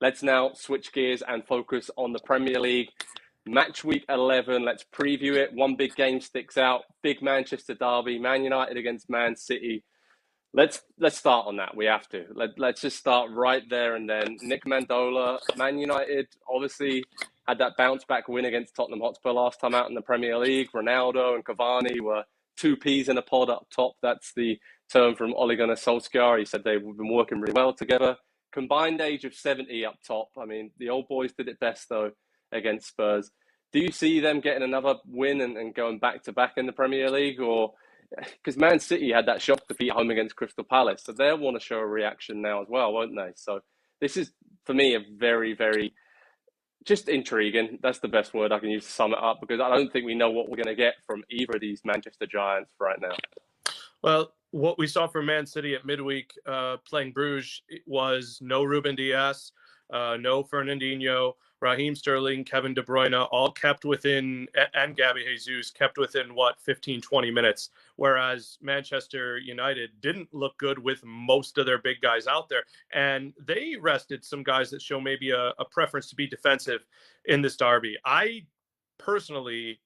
let's now switch gears and focus on the Premier League. Match week 11, let's preview it. One big game sticks out, big Manchester derby, Man United against Man City. Let's start on that. We have to. Let's just start right there and then. Nick Mendola, Man United obviously had that bounce back win against Tottenham Hotspur last time out in the Premier League. Ronaldo and Cavani were two peas in a pod up top. That's the term from Ole Gunnar Solskjaer. He said they've been working really well together. Combined age of 70 up top. I mean, the old boys did it best though against Spurs. Do you see them getting another win and going back to back in the Premier League, or because Man City had that shock defeat at home against Crystal Palace, so they'll want to show a reaction now as well, won't they? So this is, for me, a very, very just intriguing. That's the best word I can use to sum it up, because I don't think we know what we're going to get from either of these Manchester Giants right now. Well, what we saw from Man City at midweek playing Bruges was no Ruben Dias, no Fernandinho, Raheem Sterling, Kevin De Bruyne, all kept within, and Gabby Jesus, kept within, 15, 20 minutes. Whereas Manchester United didn't look good with most of their big guys out there. And they rested some guys that show maybe a preference to be defensive in this derby. I personally,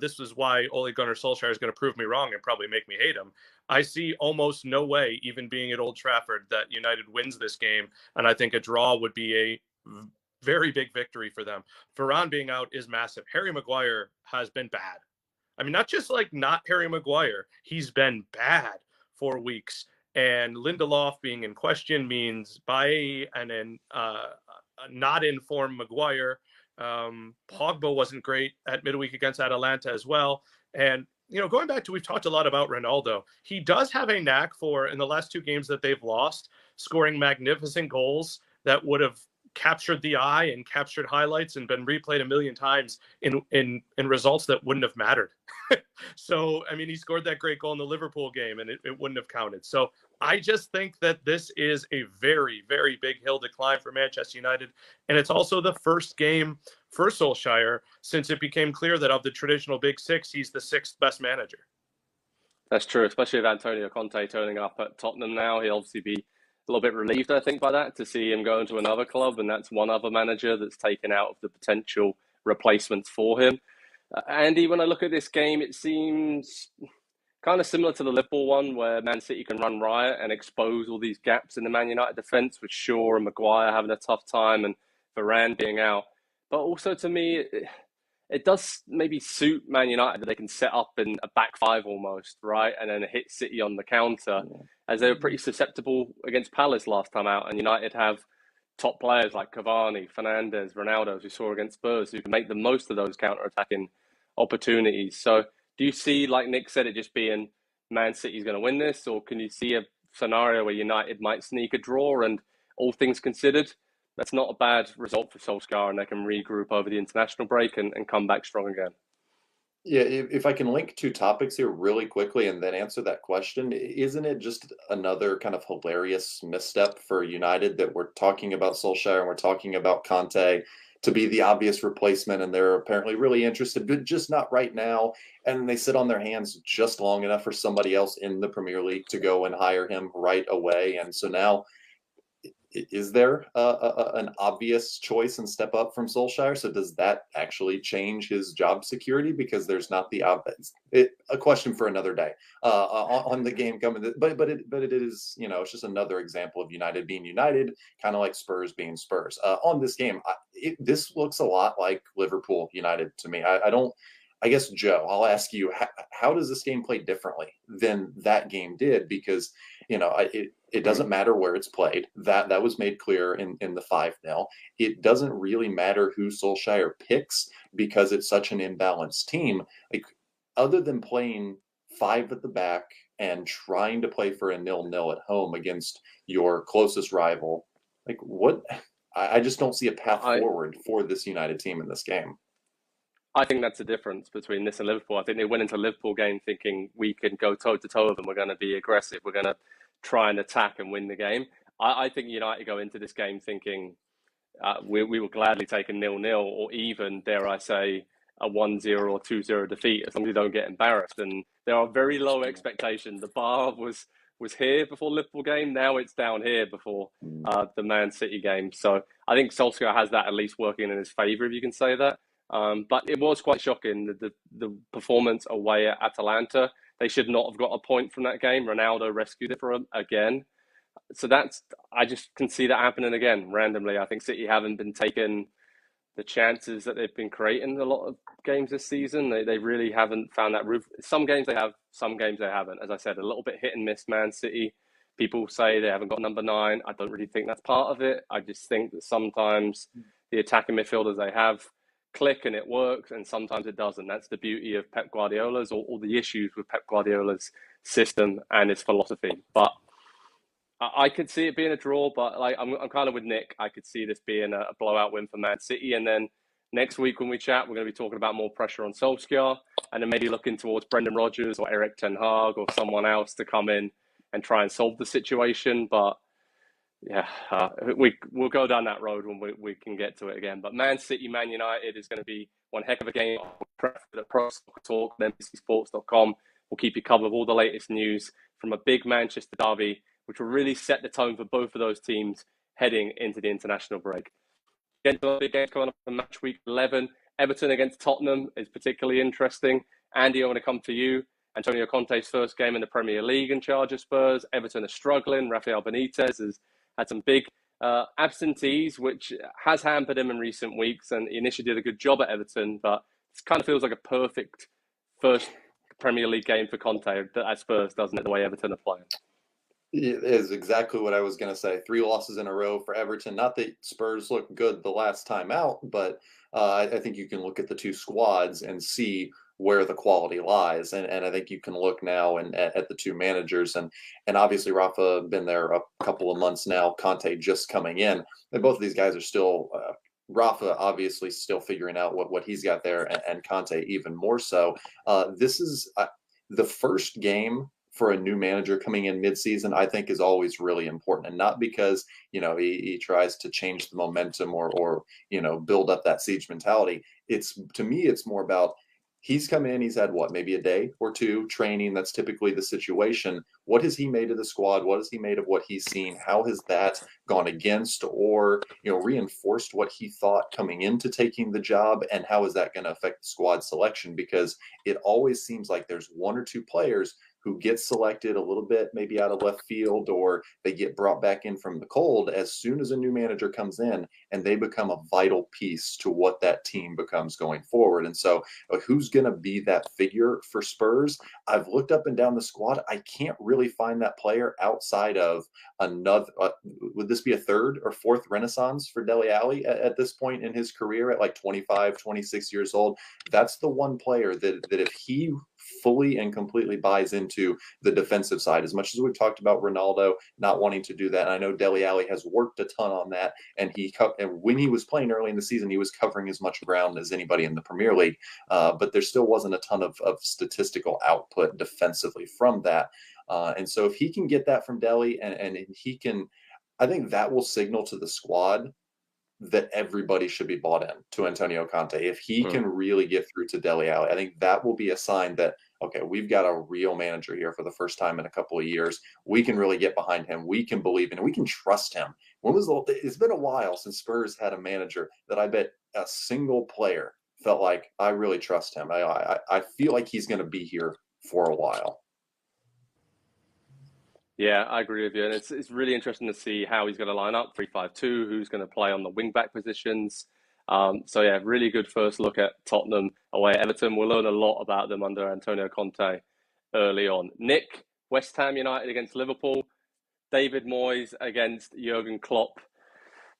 this is why Ole Gunnar Solskjaer is going to prove me wrong and probably make me hate him. I see almost no way, even being at Old Trafford, that United wins this game. And I think a draw would be a very big victory for them. Varane being out is massive. Harry Maguire has been bad. I mean, not just like not Harry Maguire. He's been bad for weeks. And Lindelof being in question means Bailly and then not in form Maguire. Pogba wasn't great at midweek against Atalanta as well. And, you know, going back to, we've talked a lot about Ronaldo. He does have a knack for, in the last two games that they've lost, scoring magnificent goals that would have captured the eye and captured highlights and been replayed a million times in results that wouldn't have mattered. So, I mean, he scored that great goal in the Liverpool game and it wouldn't have counted. So I just think that this is a very, very big hill to climb for Manchester United. And it's also the first game for Solskjaer since it became clear that of the traditional big six, he's the sixth best manager. That's true, especially with Antonio Conte turning up at Tottenham now. He'll obviously be a little bit relieved, I think, by that, to see him going to another club, and that's one other manager that's taken out of the potential replacements for him. Andy, when I look at this game, it seems kind of similar to the Liverpool one, where Man City can run riot and expose all these gaps in the Man United defence, with Shaw and Maguire having a tough time and Varane being out. But also, to me, it does maybe suit Man United that they can set up in a back five almost, right? And then hit City on the counter, as they were pretty susceptible against Palace last time out. And United have top players like Cavani, Fernandes, Ronaldo, as we saw against Spurs, who can make the most of those counter-attacking opportunities. So do you see, like Nick said, it just being Man City's going to win this? Or can you see a scenario where United might sneak a draw, and all things considered, that's not a bad result for Solskjaer and they can regroup over the international break and come back strong again? Yeah, if I can link two topics here really quickly and then answer that question, isn't it just another kind of hilarious misstep for United that we're talking about Solskjaer and we're talking about Conte to be the obvious replacement, and they're apparently really interested, but just not right now. And they sit on their hands just long enough for somebody else in the Premier League to go and hire him right away. And so now, is there an obvious choice and step up from Solskjaer? So does that actually change his job security? Because there's not the obvious. A question for another day on the game coming. But it is, you know, it's just another example of United being United, kind of like Spurs being Spurs. On this game, this looks a lot like Liverpool United to me. I guess, Joe, I'll ask you, how does this game play differently than that game did? Because, you know, it doesn't matter where it's played. That was made clear in the 5-0. It doesn't really matter who Solskjaer picks because it's such an imbalanced team. Like, other than playing 5 at the back and trying to play for a 0-0 at home against your closest rival, like, what? I just don't see a path forward for this United team in this game. I think that's the difference between this and Liverpool. I think they went into the Liverpool game thinking we can go toe-to-toe with them. We're going to be aggressive. We're going to try and attack and win the game. I think United go into this game thinking we will gladly take a 0-0 or even, dare I say, a 1-0 or 2-0 defeat as long as we don't get embarrassed. And there are very low expectations. The bar was was here before the Liverpool game. Now it's down here before the Man City game. So I think Solskjaer has that at least working in his favour, if you can say that. But it was quite shocking, the performance away at Atalanta. They should not have got a point from that game. Ronaldo rescued it for them again. So I just can see that happening again randomly. I think City haven't been taking the chances that they've been creating a lot of games this season. They really haven't found that roof. Some games they have, some games they haven't. As I said, a little bit hit and miss, Man City. People say they haven't got number 9. I don't really think that's part of it. I just think that sometimes the attacking midfielders they have click and it works, and sometimes it doesn't. That's the beauty of Pep Guardiola's, or the issues with Pep Guardiola's system and his philosophy. But I could see it being a draw, but like I'm kind of with Nick. I could see this being a blowout win for Man City. And then next week when we chat, we're going to be talking about more pressure on Solskjaer, and then maybe looking towards Brendan Rodgers or Eric Ten Hag or someone else to come in and try and solve the situation. But yeah, we'll go down that road when we can get to it again. But Man City, Man United is going to be one heck of a game. Pro Soccer Talk, NBCSports.com. We'll keep you covered with all the latest news from a big Manchester derby, which will really set the tone for both of those teams heading into the international break. Again, the big game coming up in Matchweek 11. Everton against Tottenham is particularly interesting. Andy, I want to come to you. Antonio Conte's first game in the Premier League in charge of Spurs. Everton are struggling. Rafael Benitez has had some big absentees, which has hampered him in recent weeks. And he initially did a good job at Everton, but it kind of feels like a perfect first Premier League game for Conte at Spurs, doesn't it, the way Everton are playing? It is exactly what I was going to say. 3 losses in a row for Everton. Not that Spurs looked good the last time out, but I think you can look at the 2 squads and see where the quality lies. And I think you can look now at the 2 managers. And obviously, Rafa been there a couple of months now. Conte just coming in. And both of these guys are still Rafa obviously still figuring out what he's got there, and Conte even more so. This is the first game for a new manager coming in midseason, I think is always really important. And not because, he tries to change the momentum or build up that siege mentality. To me, it's more about he's come in, he's had maybe a day or 2 training. That's typically the situation. What has he made of the squad? What has he made of what he's seen? How has that gone against or, reinforced what he thought coming into taking the job? And how is that going to affect the squad selection? Because it always seems like there's 1 or 2 players who get selected a little bit maybe out of left field, or they get brought back in from the cold as soon as a new manager comes in, and they become a vital piece to what that team becomes going forward. And so who's going to be that figure for Spurs? I've looked up and down the squad. I can't really find that player outside of another. Would this be a 3rd or 4th renaissance for Dele Alli at this point in his career at like 25, 26 years old? That's the one player that if he fully and completely buys into the defensive side, as much as we've talked about Ronaldo not wanting to do that. And I know Dele Alli has worked a ton on that. And when he was playing early in the season, he was covering as much ground as anybody in the Premier League. But there still wasn't a ton of statistical output defensively from that. And so if he can get that from Dele and he can, I think that will signal to the squad that everybody should be bought in to Antonio Conte. If he can really get through to Dele Alli, I think that will be a sign that, okay, we've got a real manager here for the first time in a couple of years. We can really get behind him. We can believe in him. We can trust him. It's been a while since Spurs had a manager that I bet a single player felt like, I really trust him. I feel like he's going to be here for a while. Yeah, I agree with you. And it's really interesting to see how he's going to line up 3-5-2, who's going to play on the wing-back positions. So, yeah, really good first look at Tottenham away at Everton. We'll learn a lot about them under Antonio Conte early on. Nick, West Ham United against Liverpool. David Moyes against Jurgen Klopp.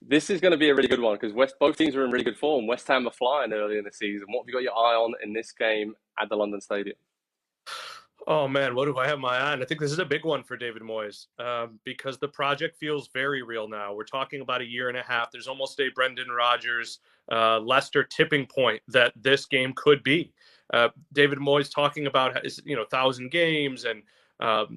This is going to be a really good one because both teams are in really good form. West Ham are flying early in the season. What have you got your eye on in this game at the London Stadium? Oh, man, what do I have my eye on? I think this is a big one for David Moyes because the project feels very real now. We're talking about 1.5 years. There's almost a Brendan Rodgers, Leicester tipping point that this game could be. David Moyes talking about 1,000 games, and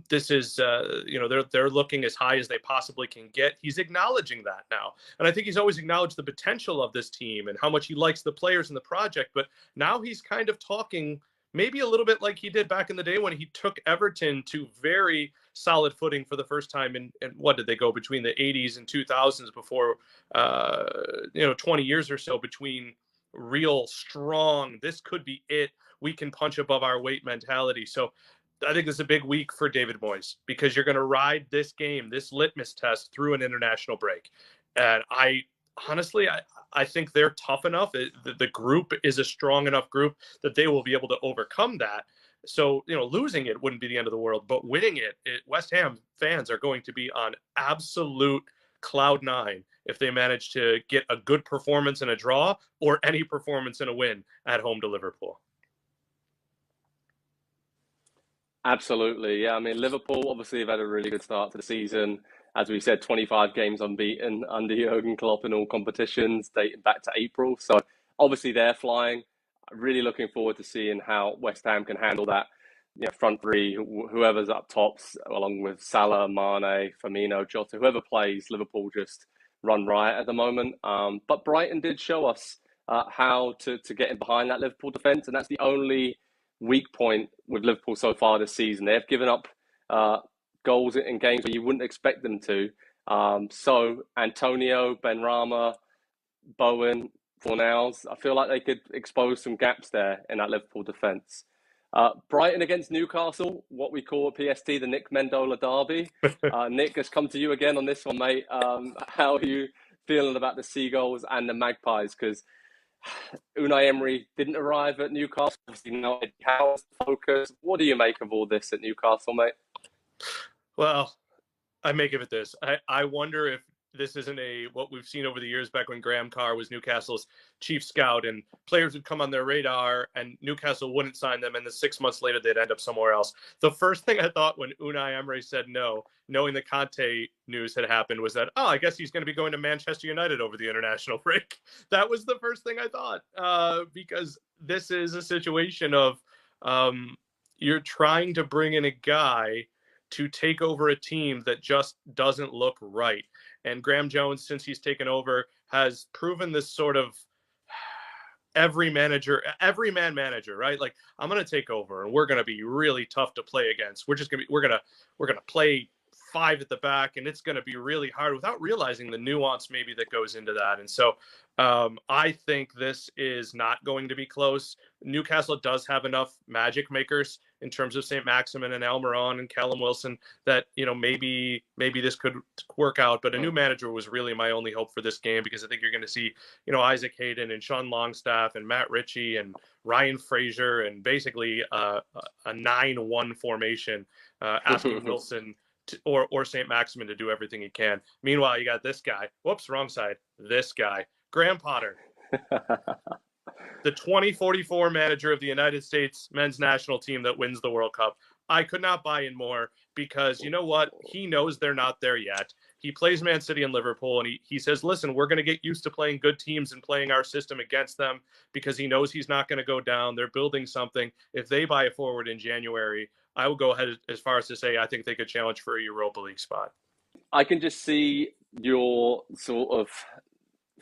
this is they're looking as high as they possibly can get. He's acknowledging that now, and I think he's always acknowledged the potential of this team and how much he likes the players in the project. But now he's kind of talking maybe a little bit like he did back in the day when he took Everton to very solid footing for the first time in what did they go between the 80s and 2000s before 20 years or so between real strong, this could be it, we can punch above our weight mentality. So I think this is a big week for David Moyes because you're going to ride this game, this litmus test through an international break. And I think they're tough enough. The group is a strong enough group that they will be able to overcome that. So, losing it wouldn't be the end of the world, but winning it, West Ham fans are going to be on absolute cloud nine if they manage to get a good performance in a draw or any performance in a win at home to Liverpool. Absolutely. Yeah. I mean, Liverpool obviously have had a really good start to the season. As we said, 25 games unbeaten under Jurgen Klopp in all competitions dating back to April. So obviously they're flying. Really looking forward to seeing how West Ham can handle that front three, whoever's up tops, along with Salah, Mane, Firmino, Jota, whoever plays, Liverpool just run riot at the moment. But Brighton did show us how to get in behind that Liverpool defence, and that's the only weak point with Liverpool so far this season. They've given up goals in games where you wouldn't expect them to. So Antonio, Benrahma, Bowen, Fornals, I feel like they could expose some gaps there in that Liverpool defence. Brighton against Newcastle, what we call at PST the Nick Mendola derby. Nick, has come to you again on this one, mate. How are you feeling about the Seagulls and the Magpies? Because Unai Emery didn't arrive at Newcastle. Obviously, now how's the focus? What do you make of all this at Newcastle, mate? Well, I make of it this. I wonder if this isn't what we've seen over the years back when Graham Carr was Newcastle's chief scout and players would come on their radar and Newcastle wouldn't sign them and then 6 months later they'd end up somewhere else. The first thing I thought when Unai Emery said no, knowing the Conte news had happened, was that, I guess he's going to be going to Manchester United over the international break. That was the first thing I thought, because this is a situation of you're trying to bring in a guy to take over a team that just doesn't look right. And Graham Jones, since he's taken over, has proven this sort of everyman manager, right? Like, I'm going to take over and we're going to be really tough to play against. We're going to play 5 at the back and it's going to be really hard, without realizing the nuance maybe that goes into that. And so I think this is not going to be close. Newcastle does have enough magic makers in terms of St. Maximin and Almiron and Callum Wilson that, maybe this could work out. But a new manager was really my only hope for this game, because I think you're going to see, Isaac Hayden and Sean Longstaff and Matt Ritchie and Ryan Fraser and basically a 9-1 formation, asking Wilson or St. Maximin to do everything he can. Meanwhile, you got this guy. Whoops, wrong side. This guy, Graham Potter, the 2044 manager of the United States men's national team that wins the World Cup. I could not buy in more, because you know what? He knows they're not there yet. He plays Man City and Liverpool, and he says, listen, we're going to get used to playing good teams and playing our system against them, because he knows he's not going to go down. They're building something. If they buy a forward in January, I will go ahead as far as to say I think they could challenge for a Europa League spot. I can just see your sort of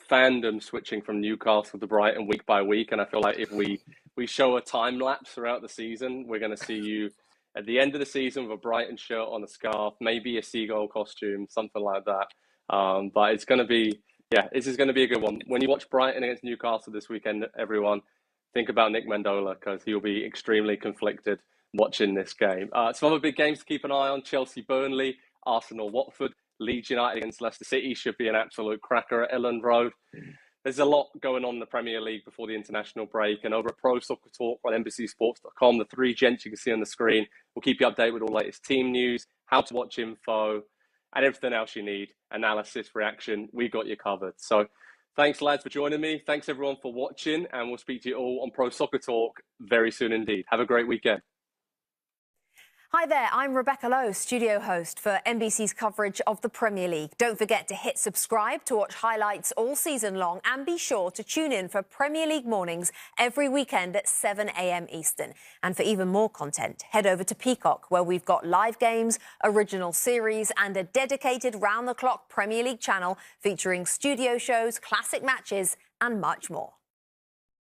fandom switching from Newcastle to Brighton week by week, and I feel like if we show a time lapse throughout the season, we're going to see you at the end of the season with a Brighton shirt on, a scarf, maybe a seagull costume, something like that. But it's going to be, this is going to be a good one. When you watch Brighton against Newcastle this weekend, everyone, think about Nick Mendola, because he'll be extremely conflicted watching this game. Some other big games to keep an eye on: Chelsea, Burnley, Arsenal, Watford, Leeds United against Leicester City should be an absolute cracker at Elland Road. There's a lot going on in the Premier League before the international break, and over at Pro Soccer Talk on NBCSports.com, the 3 gents you can see on the screen will keep you updated with all the latest team news, how to watch info, and everything else you need. Analysis, reaction, we got you covered. So thanks, lads, for joining me. Thanks, everyone, for watching, and we'll speak to you all on Pro Soccer Talk very soon indeed. Have a great weekend. Hi there, I'm Rebecca Lowe, studio host for NBC's coverage of the Premier League. Don't forget to hit subscribe to watch highlights all season long, and be sure to tune in for Premier League mornings every weekend at 7 a.m. Eastern. And for even more content, head over to Peacock, where we've got live games, original series, and a dedicated round-the-clock Premier League channel featuring studio shows, classic matches, and much more.